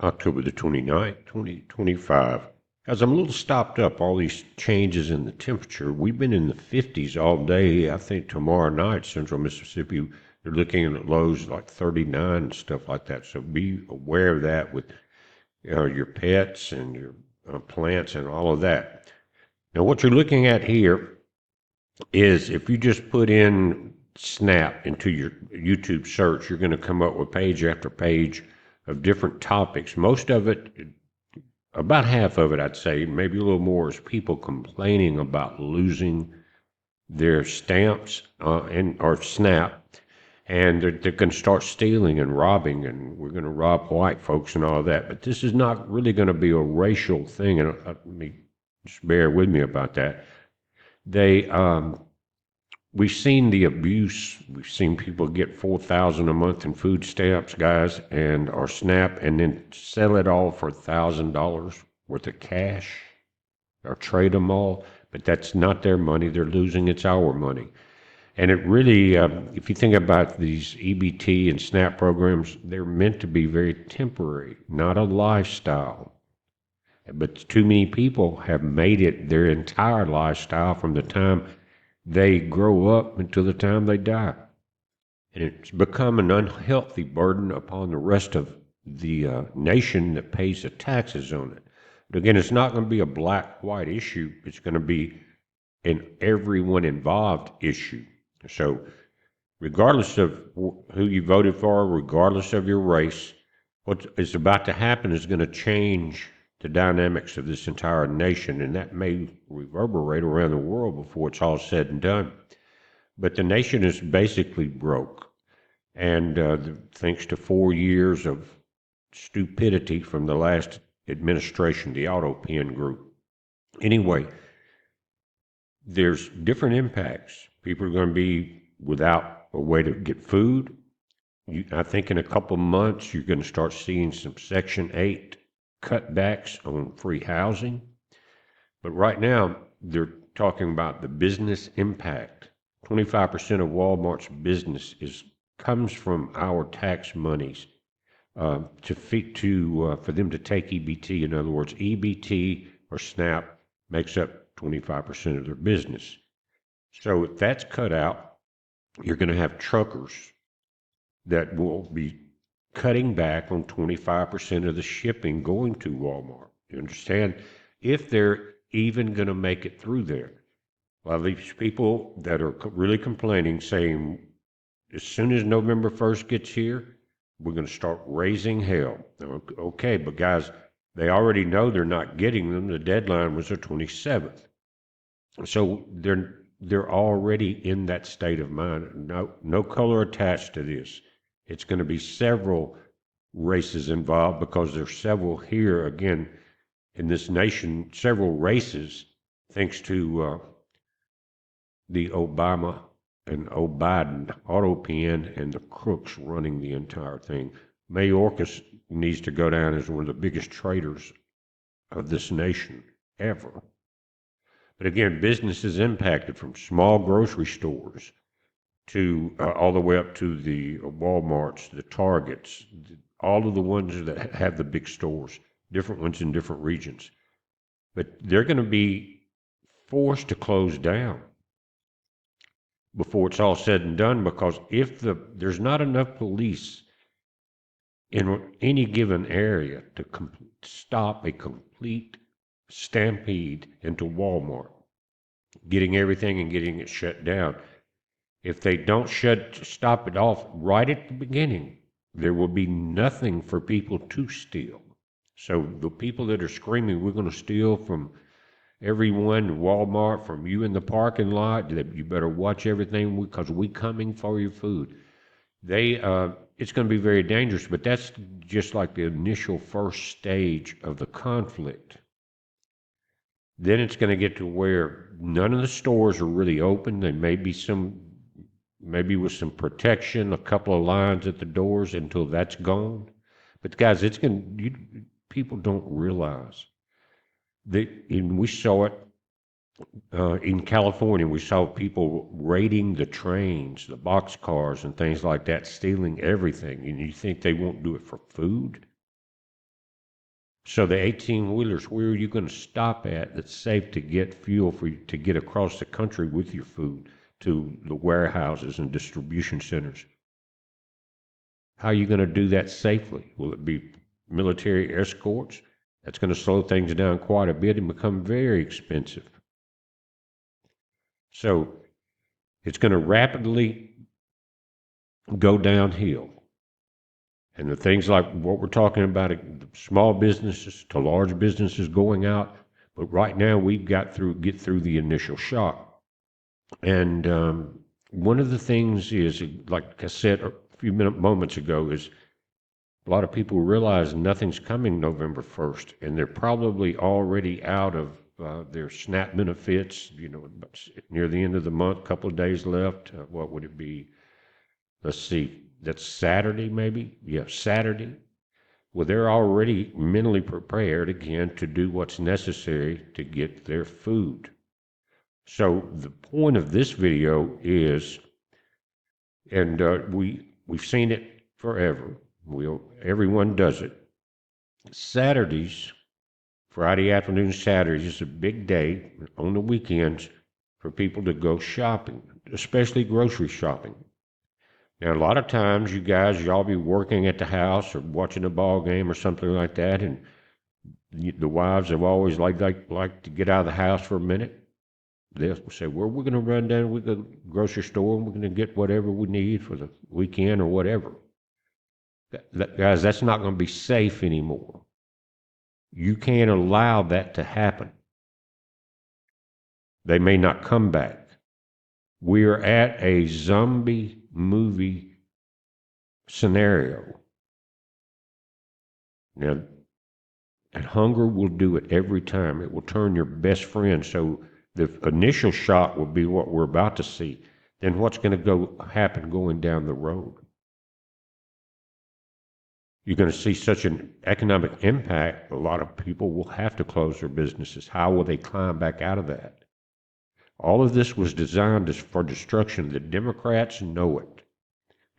October the 29th, 2025. As I'm a little stopped up, all these changes in the temperature, we've been in the 50s all day. I think tomorrow night, central Mississippi, they're looking at lows like 39 and stuff like that. So be aware of that with your pets and your plants and all of that. Now, what you're looking at here is if you just put in SNAP into your YouTube search, you're going to come up with page after page of different topics. Most of it, about half of it, I'd say, maybe a little more, is people complaining about losing their stamps and or SNAP, and they're going to start stealing and robbing, and we're going to rob white folks and all that. But this is not really going to be a racial thing, and let me just bear with me about that. They We've seen the abuse. We've seen people get 4,000 a month in food stamps, guys, and or SNAP, and then sell it all for $1,000 worth of cash or trade them all. But that's not their money. They're losing. It's our money. And it really, if you think about these EBT and SNAP programs, they're meant to be very temporary, not a lifestyle. But too many people have made it their entire lifestyle from the time they grow up until the time they die. And it's become an unhealthy burden upon the rest of the nation that pays the taxes on it. But again, it's not going to be a black-white issue. It's going to be an everyone involved issue. So regardless of who you voted for, regardless of your race, what is about to happen is going to change the dynamics of this entire nation, and that may reverberate around the world before it's all said and done. But the nation is basically broke, and thanks to 4 years of stupidity from the last administration, the auto pen group. Anyway, there's different impacts. People are going to be without a way to get food. I think in a couple of months, you're going to start seeing some Section 8 cutbacks on free housing. But right now, they're talking about the business impact. 25% of Walmart's business comes from our tax monies for them to take EBT. In other words, EBT or SNAP makes up 25% of their business. So if that's cut out, you're going to have truckers that will be cutting back on 25% of the shipping going to Walmart. You understand? If they're even going to make it through there. Well, these people that are really complaining, saying, as soon as November 1st gets here, we're going to start raising hell. Okay, but guys, they already know they're not getting them. The deadline was the 27th. So they're already in that state of mind. No color attached to this. It's going to be several races involved because there's several here, again, in this nation, several races, thanks to the Obama and Biden auto pen and the crooks running the entire thing. Mayorkas needs to go down as one of the biggest traitors of this nation ever. But again, business is impacted from small grocery stores to all the way up to the Walmarts, the Targets, all of the ones that have the big stores, different ones in different regions. But they're going to be forced to close down before it's all said and done, because if there's not enough police in any given area to stop a complete stampede into Walmart, getting everything and getting it shut down. If they don't stop it off right at the beginning, there will be nothing for people to steal. So the people that are screaming, we're going to steal from everyone, Walmart, from you in the parking lot, you better watch everything because we coming for your food. It's going to be very dangerous, but that's just like the initial first stage of the conflict. Then it's going to get to where none of the stores are really open. There may be maybe with some protection, a couple of lines at the doors until that's gone. But guys, people don't realize and we saw it in California. We saw people raiding the trains, the boxcars and things like that, stealing everything. And you think they won't do it for food? So the 18-wheelers, where are you going to stop at that's safe to get fuel for you to get across the country with your food to the warehouses and distribution centers? How are you going to do that safely? Will it be military escorts? That's going to slow things down quite a bit and become very expensive. So it's going to rapidly go downhill. And the things like what we're talking about, small businesses to large businesses going out. But right now we've get through the initial shock. And one of the things is, like I said a few moments ago, is a lot of people realize nothing's coming November 1st, and they're probably already out of their SNAP benefits, near the end of the month, couple of days left. What would it be? Let's see, that's Saturday maybe? Yeah, Saturday. Well, they're already mentally prepared again to do what's necessary to get their food. So the point of this video is, and we've seen it forever. Everyone does it. Saturdays, Friday afternoon, Saturdays is a big day on the weekends for people to go shopping, especially grocery shopping. Now, a lot of times, y'all be working at the house or watching a ball game or something like that, and the wives have always like to get out of the house for a minute. They'll say, well, we're going to run down to the grocery store and we're going to get whatever we need for the weekend or whatever. Guys, that's not going to be safe anymore. You can't allow that to happen. They may not come back. We're at a zombie movie scenario. Now, and hunger will do it every time. It will turn your best friend. So the initial shock will be what we're about to see. Then what's going to happen going down the road? You're going to see such an economic impact, a lot of people will have to close their businesses. How will they climb back out of that? All of this was designed for destruction. The Democrats know it.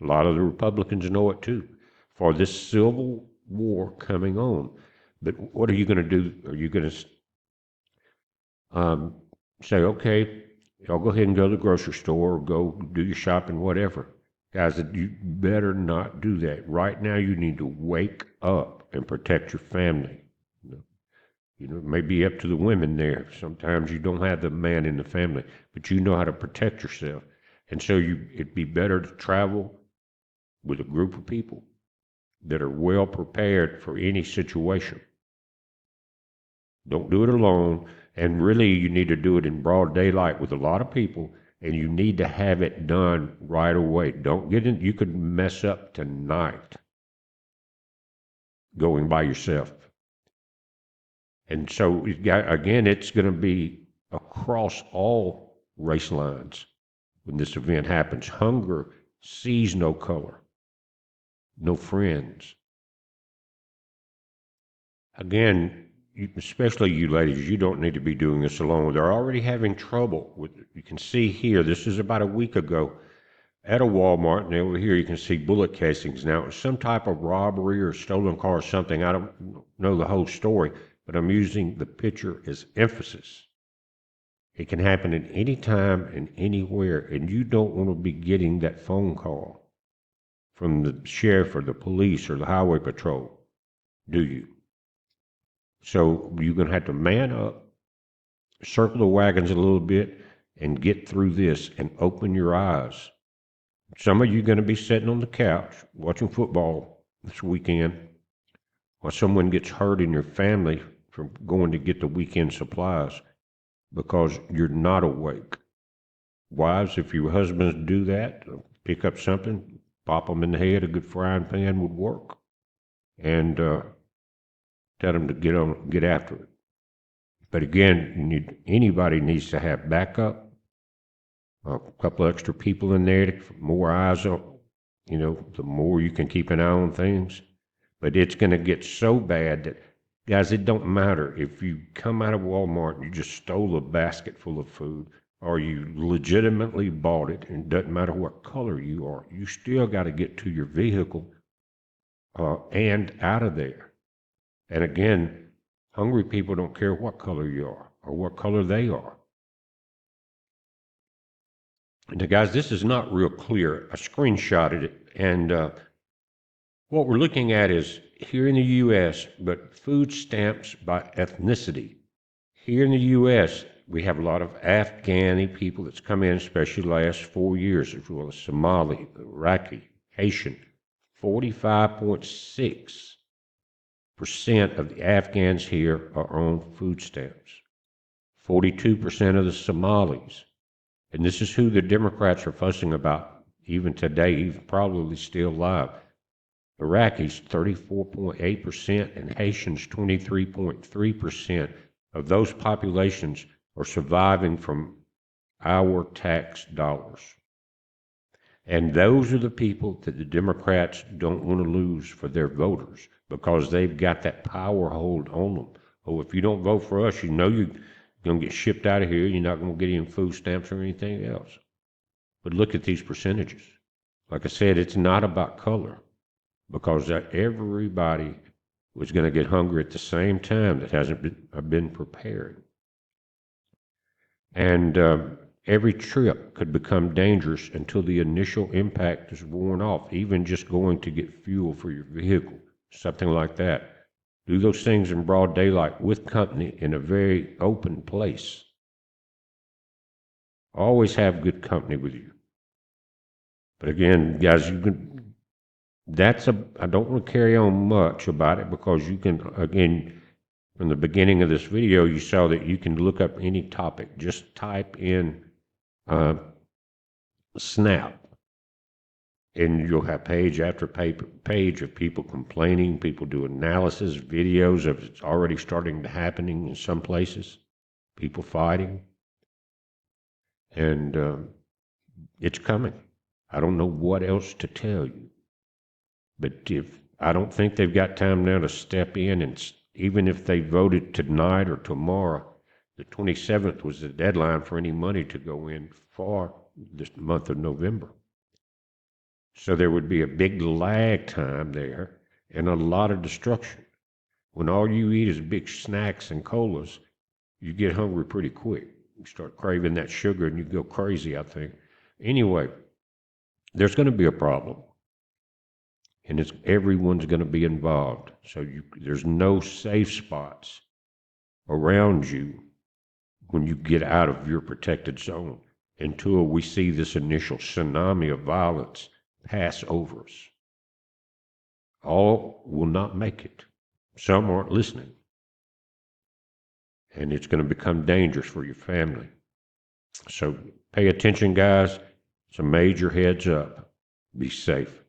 A lot of the Republicans know it too, for this civil war coming on. But what are you going to do? Are you going to say, okay, y'all go ahead and go to the grocery store or go do your shopping, whatever? Guys, you better not do that. Right now, you need to wake up and protect your family. It may be up to the women there. Sometimes you don't have the man in the family, but you know how to protect yourself. And so it'd be better to travel with a group of people that are well prepared for any situation. Don't do it alone. And really, you need to do it in broad daylight with a lot of people, and you need to have it done right away. Don't get in, you could mess up tonight going by yourself. And so, again, it's going to be across all race lines when this event happens. Hunger sees no color, no friends. Again, especially you ladies, you don't need to be doing this alone. They're already having trouble with, you can see here, this is about a week ago at a Walmart, and over here you can see bullet casings. Now, it's some type of robbery or stolen car or something. I don't know the whole story, but I'm using the picture as emphasis. It can happen at any time and anywhere, and you don't want to be getting that phone call from the sheriff or the police or the highway patrol, do you? So you're going to have to man up, circle the wagons a little bit, and get through this and open your eyes. Some of you are going to be sitting on the couch watching football this weekend while someone gets hurt in your family from going to get the weekend supplies because you're not awake. Wives, if your husbands do that, pick up something, pop them in the head, a good frying pan would work, and tell them to get after it. But again, anybody needs to have backup, a couple extra people in there, more eyes on, the more you can keep an eye on things. But it's going to get so bad that, guys, it don't matter if you come out of Walmart and you just stole a basket full of food, or you legitimately bought it, and it doesn't matter what color you are, you still got to get to your vehicle and out of there. And again, hungry people don't care what color you are or what color they are. Now, guys, this is not real clear. I screenshotted it, and what we're looking at is here in the U.S., but food stamps by ethnicity. Here in the U.S., we have a lot of Afghani people that's come in, especially the last 4 years, as well as Somali, Iraqi, Haitian. 45.6% of the Afghans here are on food stamps. 42% of the Somalis. And this is who the Democrats are fussing about even today, even probably still alive. Iraqis, 34.8%, and Haitians, 23.3% of those populations are surviving from our tax dollars. And those are the people that the Democrats don't want to lose for their voters because they've got that power hold on them. Oh, if you don't vote for us, you know you're going to get shipped out of here. You're not going to get any food stamps or anything else. But look at these percentages. Like I said, it's not about color, because everybody was going to get hungry at the same time that hasn't been prepared. And every trip could become dangerous until the initial impact is worn off, even just going to get fuel for your vehicle, something like that. Do those things in broad daylight with company in a very open place. Always have good company with you. But again, guys, you can I don't want to carry on much about it because you can, again, from the beginning of this video, you saw that you can look up any topic. Just type in SNAP, and you'll have page after page of people complaining, people do analysis, videos of it's already starting to happening in some places, people fighting, and it's coming. I don't know what else to tell you. But I don't think they've got time now to step in, and even if they voted tonight or tomorrow, the 27th was the deadline for any money to go in for this month of November. So there would be a big lag time there and a lot of destruction. When all you eat is big snacks and colas, you get hungry pretty quick. You start craving that sugar and you go crazy, I think. Anyway, there's going to be a problem. And everyone's going to be involved. So there's no safe spots around you when you get out of your protected zone until we see this initial tsunami of violence pass over us. All will not make it. Some aren't listening. And it's going to become dangerous for your family. So pay attention, guys. It's a major heads up. Be safe.